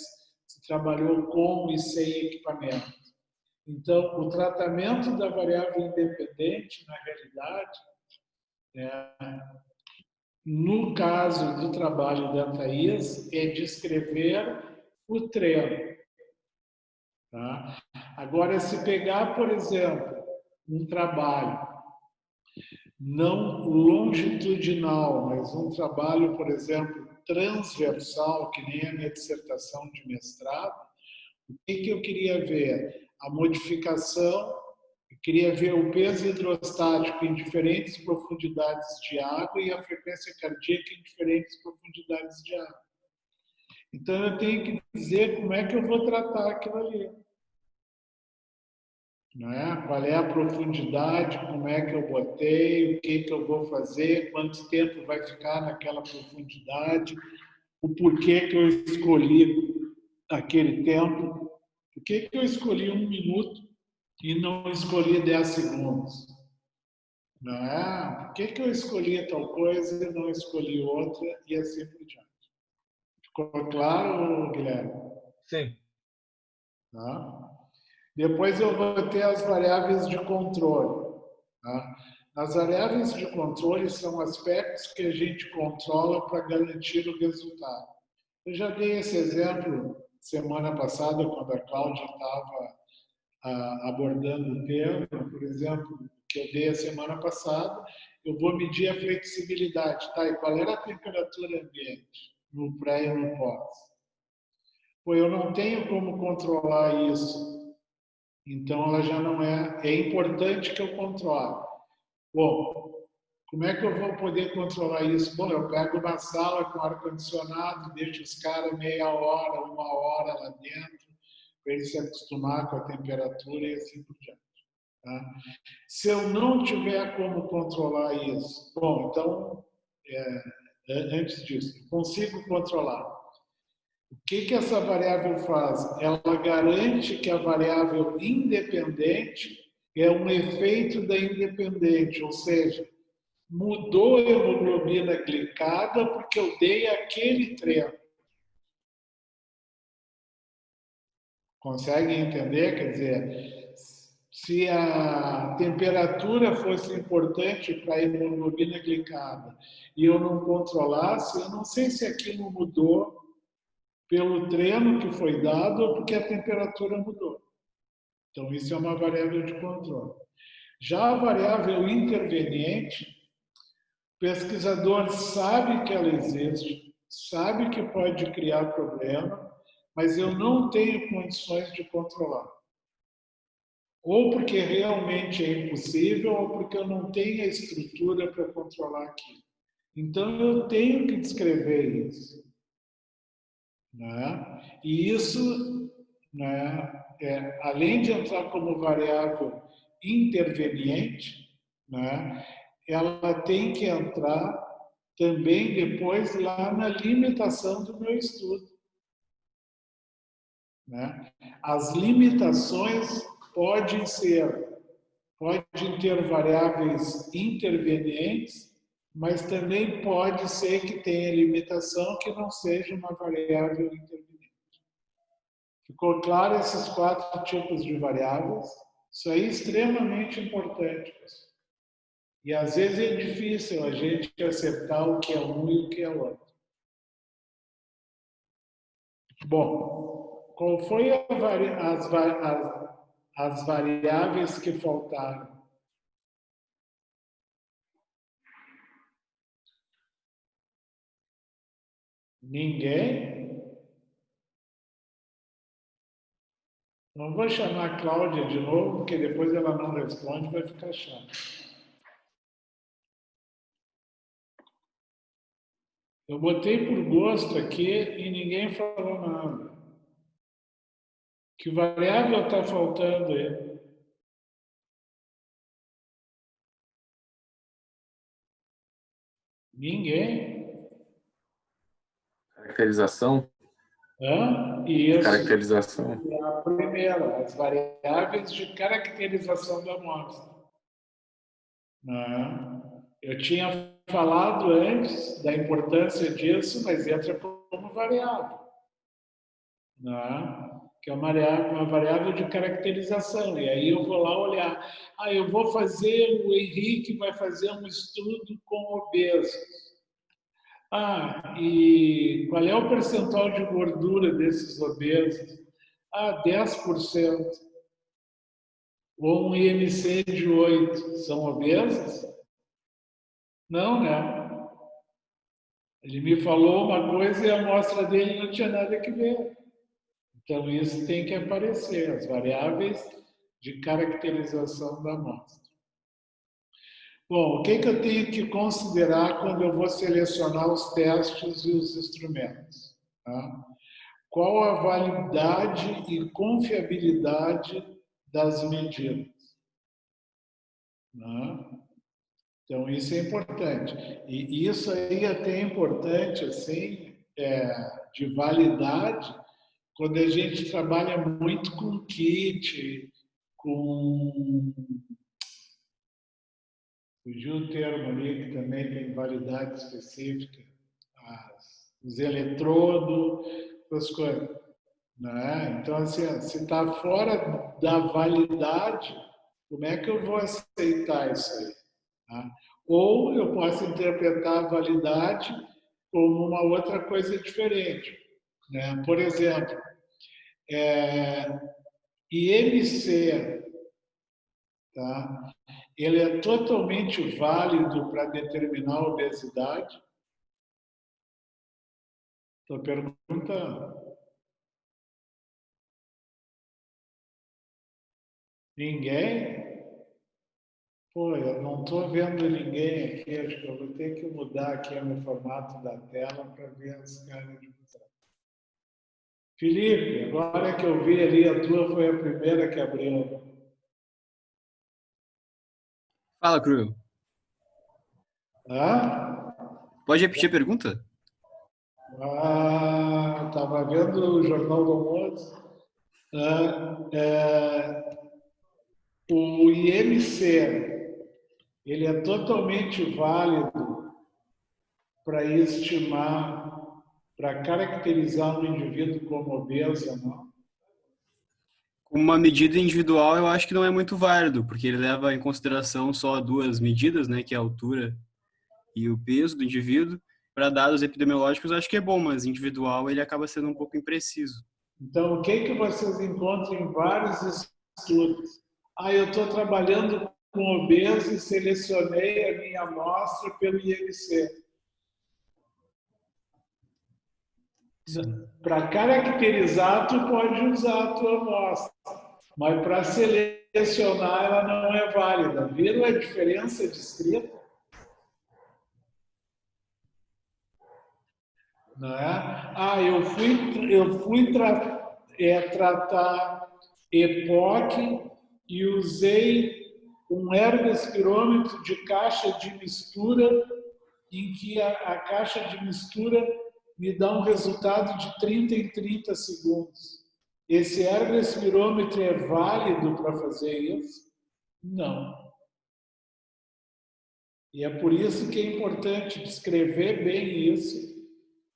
se trabalhou com e sem equipamento. Então, o tratamento da variável independente, na realidade, no caso do trabalho da Thais, é descrever o treino. Tá? Agora, se pegar, por exemplo, um trabalho não longitudinal, mas um trabalho, por exemplo, transversal, que nem a minha dissertação de mestrado, o que eu queria ver? A modificação, eu queria ver o peso hidrostático em diferentes profundidades de água e a frequência cardíaca em diferentes profundidades de água. Então, eu tenho que dizer como é que eu vou tratar aquilo ali. Não é? Qual é a profundidade, como é que eu botei, o que eu vou fazer, quanto tempo vai ficar naquela profundidade, o porquê que eu escolhi aquele tempo, por que eu escolhi 1 minuto e não escolhi 10 segundos. Não é? Por que eu escolhi tal coisa e não escolhi outra e assim por diante. Ficou claro, Guilherme? Sim. Tá? Depois eu vou ter as variáveis de controle. Tá? As variáveis de controle são aspectos que a gente controla para garantir o resultado. Eu já dei esse exemplo semana passada, quando a Cláudia estava abordando o tema, por exemplo, que eu dei a semana passada, eu vou medir a flexibilidade. Tá? E qual era a temperatura ambiente no pré e no pós? Pô, eu não tenho como controlar isso. Então, ela já não é... É importante que eu controle. Bom, como é que eu vou poder controlar isso? Bom, eu pego uma sala com ar-condicionado, deixo os caras meia hora, 1 hora lá dentro, para eles se acostumar com a temperatura e assim por diante. Tá? Se eu não tiver como controlar isso, bom, então, antes disso, consigo controlar. O que essa variável faz? Ela garante que a variável independente é um efeito da independente, ou seja, mudou a hemoglobina glicada porque eu dei aquele treino. Conseguem entender? Quer dizer, se a temperatura fosse importante para a hemoglobina glicada e eu não controlasse, eu não sei se aquilo mudou pelo treino que foi dado ou porque a temperatura mudou. Então, isso é uma variável de controle. Já a variável interveniente, o pesquisador sabe que ela existe, sabe que pode criar problema, mas eu não tenho condições de controlar. Ou porque realmente é impossível, ou porque eu não tenho a estrutura para controlar aquilo. Então, eu tenho que descrever isso. Né? E isso, né, além de entrar como variável interveniente, né, ela tem que entrar também depois lá na limitação do meu estudo. Né? As limitações podem ter variáveis intervenientes, mas também pode ser que tenha limitação que não seja uma variável interveniente. Ficou claro esses 4 tipos de variáveis? Isso aí é extremamente importante. E às vezes é difícil a gente acertar o que é um e o que é outro. Bom, qual foi as variáveis que faltaram? Ninguém? Não vou chamar a Cláudia de novo, porque depois ela não responde, vai ficar chato. Eu botei por gosto aqui e ninguém falou nada. Que variável está faltando aí? Ninguém. Caracterização? Isso. Caracterização. A primeira, as variáveis de caracterização da amostra. Eu tinha falado antes da importância disso, mas entra como variável. Que é uma variável de caracterização. E aí eu vou lá olhar. Eu vou fazer, o Henrique vai fazer um estudo com obesos. E qual é o percentual de gordura desses obesos? 10%. Ou um IMC de 8. São obesos? Não, né? Ele me falou uma coisa e a amostra dele não tinha nada a ver. Então, isso tem que aparecer, as variáveis de caracterização da amostra. Bom, o que eu tenho que considerar quando eu vou selecionar os testes e os instrumentos? Tá? Qual a validade e confiabilidade das medidas? Tá? Então, isso é importante. E isso aí é até importante, assim, de validade, quando a gente trabalha muito com kit, com... Fugiu o termo ali, que também tem validade específica, os eletrodos, essas coisas. Né? Então, assim, se está fora da validade, como é que eu vou aceitar isso aí? Tá? Ou eu posso interpretar a validade como uma outra coisa diferente. Né? Por exemplo, IMC, tá? Ele é totalmente válido para determinar a obesidade? Estou perguntando. Ninguém? Pô, eu não estou vendo ninguém aqui, acho que eu vou ter que mudar aqui o formato da tela para ver as caras de vocês. Felipe, agora que eu vi ali, a tua foi a primeira que abriu. Fala, Cruel. Pode repetir a pergunta? Estava vendo o Jornal do Almoço. O IMC, ele é totalmente válido para estimar, para caracterizar um indivíduo como obeso ou não? Como uma medida individual, eu acho que não é muito válido, porque ele leva em consideração só duas medidas, né, que é a altura e o peso do indivíduo. Para dados epidemiológicos, eu acho que é bom, mas individual ele acaba sendo um pouco impreciso. Então, o que vocês encontram em vários estudos? Eu estou trabalhando com obeso e selecionei a minha amostra pelo IMC. Para caracterizar, tu pode usar a tua amostra, mas para selecionar ela não é válida. Viram a diferença de escrita? Não é? Eu fui tratar EPOC e usei um ergospirômetro de caixa de mistura, em que a caixa de mistura me dá um resultado de 30 em 30 segundos. Esse ergospirômetro é válido para fazer isso? Não. E é por isso que é importante descrever bem isso.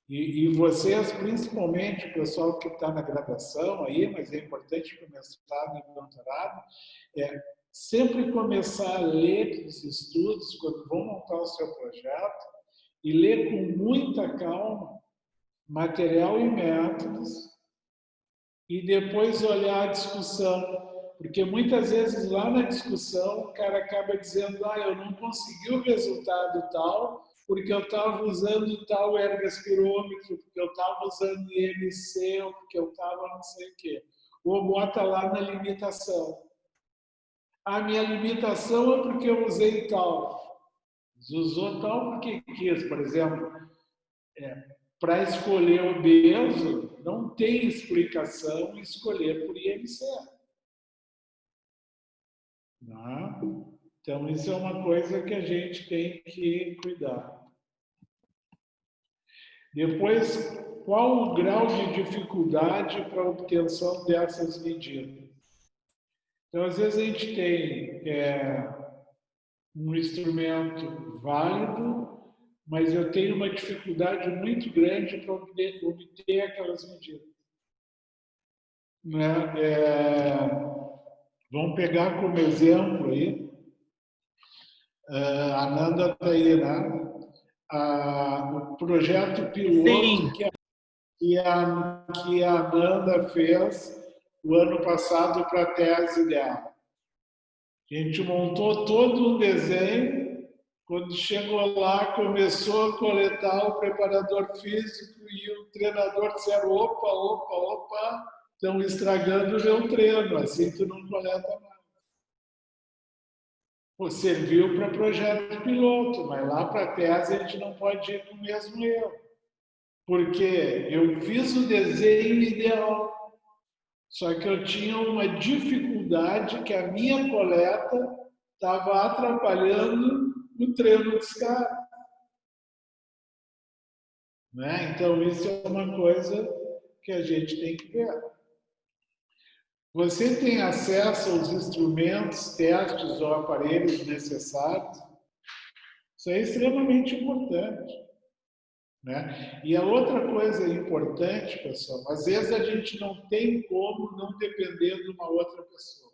E vocês, principalmente o pessoal que está na graduação aí, mas é importante para o mestrado e doutorado, sempre começar a ler os estudos quando vão montar o seu projeto e ler com muita calma material e métodos e depois olhar a discussão, porque muitas vezes lá na discussão o cara acaba dizendo eu não consegui o resultado tal porque eu estava usando tal ergospirômetro, porque eu estava usando IMC, ou porque eu estava não sei o quê. Ou bota lá na limitação. A minha limitação é porque eu usei tal. Usou tal porque quis, por exemplo. Para escolher obeso, não tem explicação escolher por IMC. Não? Então, isso é uma coisa que a gente tem que cuidar. Depois, qual o grau de dificuldade para a obtenção dessas medidas? Então, às vezes a gente tem um instrumento válido, mas eu tenho uma dificuldade muito grande para obter aquelas medidas. Né? Vamos pegar como exemplo aí, a Nanda está aí, né? O projeto piloto que a Nanda fez o ano passado para a tese dela. A gente montou todo um desenho, quando chegou lá, começou a coletar o preparador físico e o treinador disseram, opa, estão estragando o meu treino, assim tu não coleta mais. Pô, serviu para projeto piloto, mas lá para a tese a gente não pode ir com o mesmo erro. Porque eu fiz o desenho ideal, só que eu tinha uma dificuldade que a minha coleta estava atrapalhando o treino dos caras. Né? Então, isso é uma coisa que a gente tem que ver. Você tem acesso aos instrumentos, testes ou aparelhos necessários? Isso é extremamente importante. Né? E a outra coisa importante, pessoal, às vezes a gente não tem como não depender de uma outra pessoa.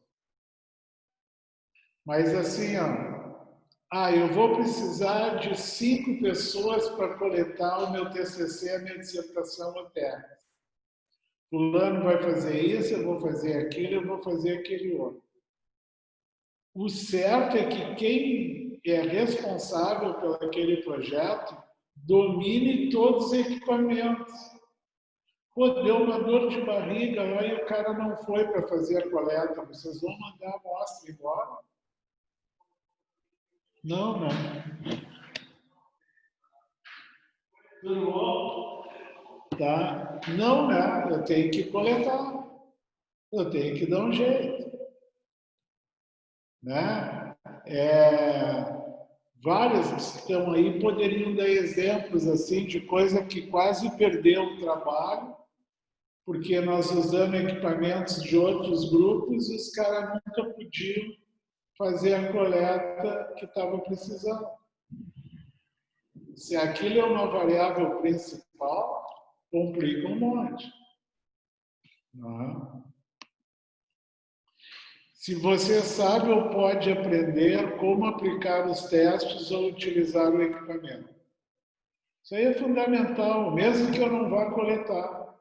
Mas assim, eu vou precisar de 5 pessoas para coletar o meu TCC, a minha dissertação ou tese. Fulano vai fazer isso, eu vou fazer aquilo, eu vou fazer aquele outro. O certo é que quem é responsável por aquele projeto domine todos os equipamentos. Pô, deu uma dor de barriga lá e o cara não foi para fazer a coleta. Vocês vão mandar a amostra embora? Não. Tudo bom? Tá? Não, né? Eu tenho que coletar. Eu tenho que dar um jeito. Né? Vários que estão aí poderiam dar exemplos assim de coisa que quase perdeu o trabalho, porque nós usamos equipamentos de outros grupos e os caras nunca podiam fazer a coleta que estavam precisando. Se aquilo é uma variável principal, complica um monte. Não. Se você sabe ou pode aprender como aplicar os testes ou utilizar o equipamento. Isso aí é fundamental, mesmo que eu não vá coletar.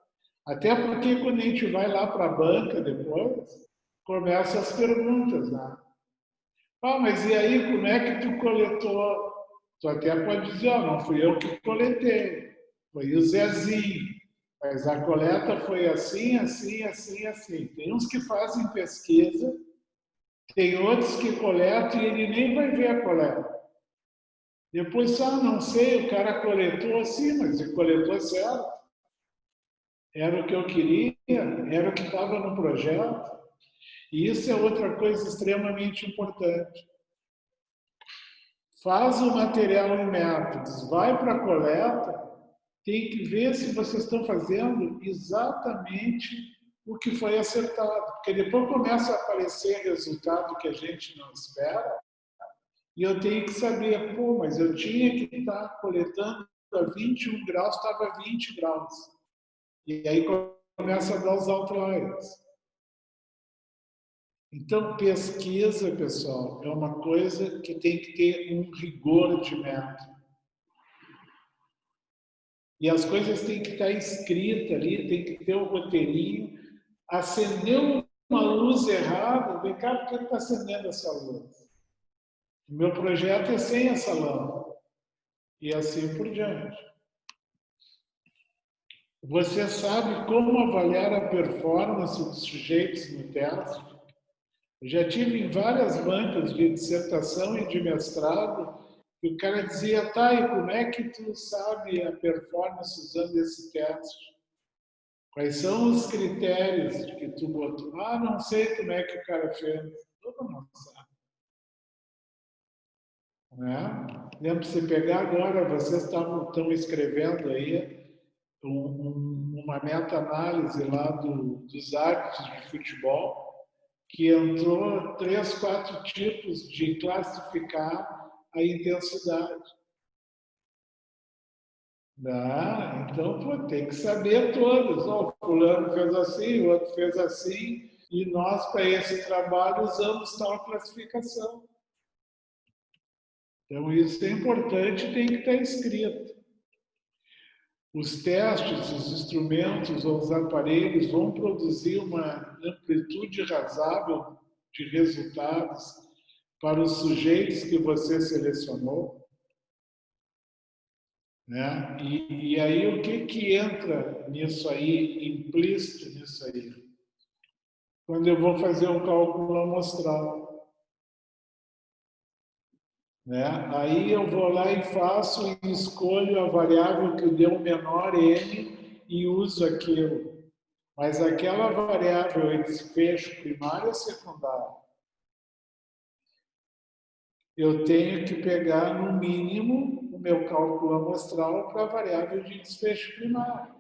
Até porque quando a gente vai lá para a banca depois, começam as perguntas, né? Mas e aí, como é que tu coletou? Tu até pode dizer, não fui eu que coletei, foi o Zezinho. Mas a coleta foi assim. Tem uns que fazem pesquisa, tem outros que coletam e ele nem vai ver a coleta. Depois, não sei, o cara coletou assim, mas ele coletou certo. Era o que eu queria, era o que estava no projeto. E isso é outra coisa extremamente importante. Faz o material em métodos, vai para a coleta, tem que ver se vocês estão fazendo exatamente o que foi acertado. Porque depois começa a aparecer resultado que a gente não espera, e eu tenho que saber, mas eu tinha que estar coletando a 21 graus, estava a 20 graus. E aí começa a dar os outliers. Então, pesquisa, pessoal, é uma coisa que tem que ter um rigor de método. E as coisas têm que estar escritas ali, tem que ter um roteirinho. Acendeu uma luz errada, vem cá, por que está acendendo essa luz? O meu projeto é sem essa lâmpada. E assim por diante. Você sabe como avaliar a performance dos sujeitos no teste? Eu já tive em várias bancas de dissertação e de mestrado e o cara dizia, e como é que tu sabe a performance usando esse teste? Quais são os critérios que tu botou? Não sei como é que o cara fez. Todo mundo sabe. Né? Lembra se pegar agora, vocês estão escrevendo aí uma meta-análise lá dos árbitros de futebol, que entrou 3, 4 tipos de classificar a intensidade. Então, pô, tem que saber todos. O fulano fez assim, o outro fez assim, e nós, para esse trabalho, usamos tal classificação. Então, isso é importante e tem que estar escrito. Os testes, os instrumentos ou os aparelhos vão produzir uma amplitude razoável de resultados para os sujeitos que você selecionou, né? E aí o que entra nisso aí, implícito nisso aí? Quando eu vou fazer um cálculo amostral, né? Aí eu vou lá e faço e escolho a variável que deu o menor n e uso aquilo. Mas aquela variável é desfecho primário ou secundário? Eu tenho que pegar, no mínimo, o meu cálculo amostral para a variável de desfecho primário.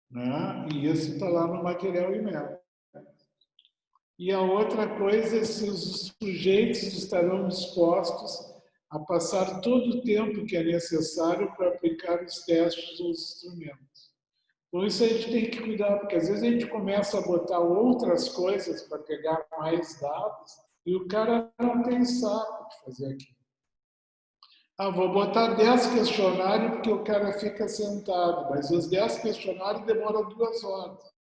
Né? E isso está lá no material e-mail. E a outra coisa é se os sujeitos estarão dispostos a passar todo o tempo que é necessário para aplicar os testes ou os instrumentos. Então, isso a gente tem que cuidar, porque às vezes a gente começa a botar outras coisas para pegar mais dados e o cara não tem saco de fazer aquilo. Vou botar 10 questionários porque o cara fica sentado, mas os 10 questionários demoram 2 horas.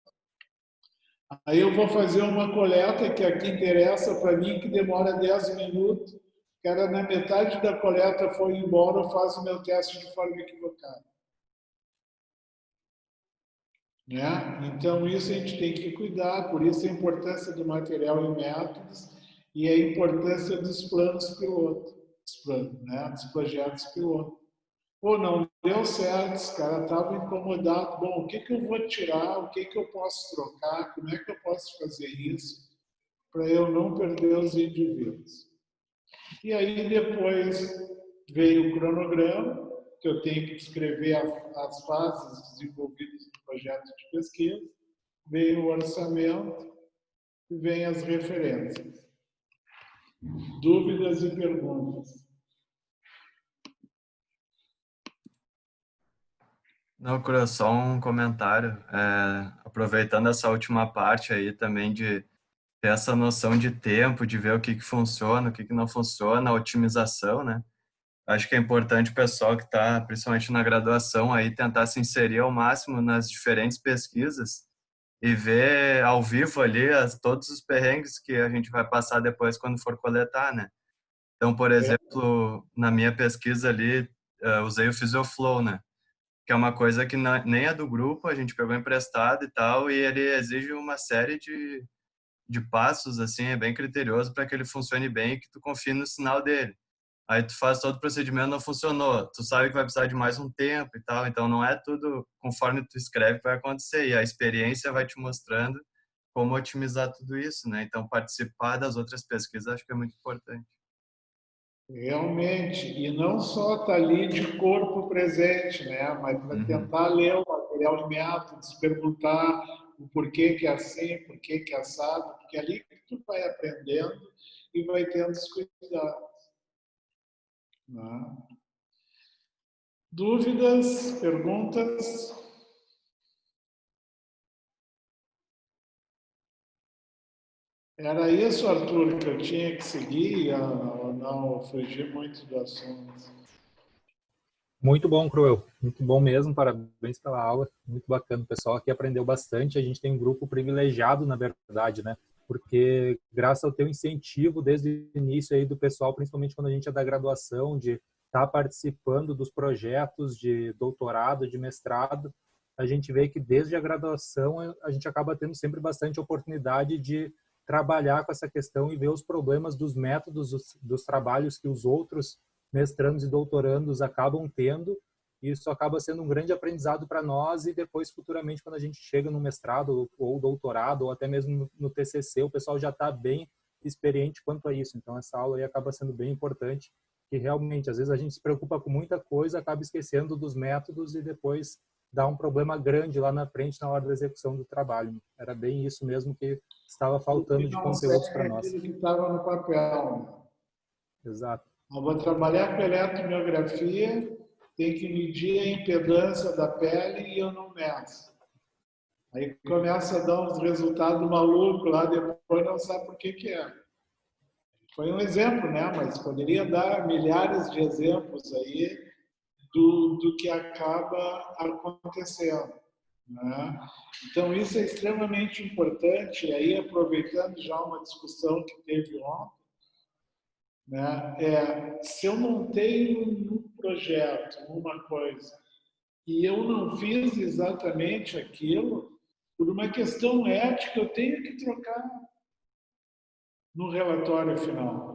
Aí eu vou fazer uma coleta que aqui interessa para mim, que demora 10 minutos. O cara na metade da coleta foi embora, eu faço o meu teste de forma equivocada. Né? Então, isso a gente tem que cuidar, por isso a importância do material e métodos e a importância dos planos piloto, dos projetos piloto. Ou não deu certo, os caras estavam incomodados. Bom, o que eu vou tirar, o que eu posso trocar, como é que eu posso fazer isso para eu não perder os indivíduos. E aí depois veio o cronograma, que eu tenho que descrever as fases desenvolvidas no projeto de pesquisa, veio o orçamento e vem as referências. Dúvidas e perguntas? Não, Cruz, só um comentário. Aproveitando essa última parte aí também de ter essa noção de tempo, de ver o que funciona, o que não funciona, a otimização, né? Acho que é importante o pessoal que está, principalmente na graduação, aí tentar se inserir ao máximo nas diferentes pesquisas e ver ao vivo ali todos os perrengues que a gente vai passar depois quando for coletar, né? Então, por exemplo, na minha pesquisa ali, usei o Physioflow, né? Que é uma coisa que nem é do grupo, a gente pegou emprestado e tal, e ele exige uma série de passos, assim, é bem criterioso para que ele funcione bem e que tu confie no sinal dele. Aí tu faz todo o procedimento, não funcionou. Tu sabe que vai precisar de mais um tempo e tal, então não é tudo conforme tu escreve que vai acontecer, e a experiência vai te mostrando como otimizar tudo isso, né? Então participar das outras pesquisas acho que é muito importante. Realmente, e não só estar ali de corpo presente, né? Mas para tentar ler o material de métodos, perguntar o porquê que é assim, porquê que é assado, porque é ali que tu vai aprendendo e vai tendo os cuidados. Né? Dúvidas, perguntas? Era isso, Arthur, que eu tinha que seguir ou não fugir muito do assunto? Muito bom, Cruel. Muito bom mesmo. Parabéns pela aula. Muito bacana. O pessoal aqui aprendeu bastante. A gente tem um grupo privilegiado, na verdade, né? Porque graças ao teu incentivo desde o início aí do pessoal, principalmente quando a gente é da graduação, de estar participando dos projetos de doutorado, de mestrado, a gente vê que desde a graduação a gente acaba tendo sempre bastante oportunidade de trabalhar com essa questão e ver os problemas dos métodos, dos trabalhos que os outros mestrandos e doutorandos acabam tendo. Isso acaba sendo um grande aprendizado para nós e depois, futuramente, quando a gente chega no mestrado ou doutorado ou até mesmo no TCC, o pessoal já está bem experiente quanto a isso. Então, essa aula aí acaba sendo bem importante, que realmente, às vezes a gente se preocupa com muita coisa, acaba esquecendo dos métodos e depois dá um problema grande lá na frente na hora da execução do trabalho. Era bem isso mesmo que estava faltando de conteúdos para nós. Aquilo que estava no papel. Exato. Eu vou trabalhar com eletromiografia, tem que medir a impedância da pele e eu não meço. Aí começa a dar uns resultados malucos lá, depois não sabe por que é. Foi um exemplo, né? Mas poderia dar milhares de exemplos aí do que acaba acontecendo, né? Então, isso é extremamente importante. E aí, aproveitando já uma discussão que teve ontem, né? Se eu montei um projeto, uma coisa, e eu não fiz exatamente aquilo, por uma questão ética, eu tenho que trocar no relatório final.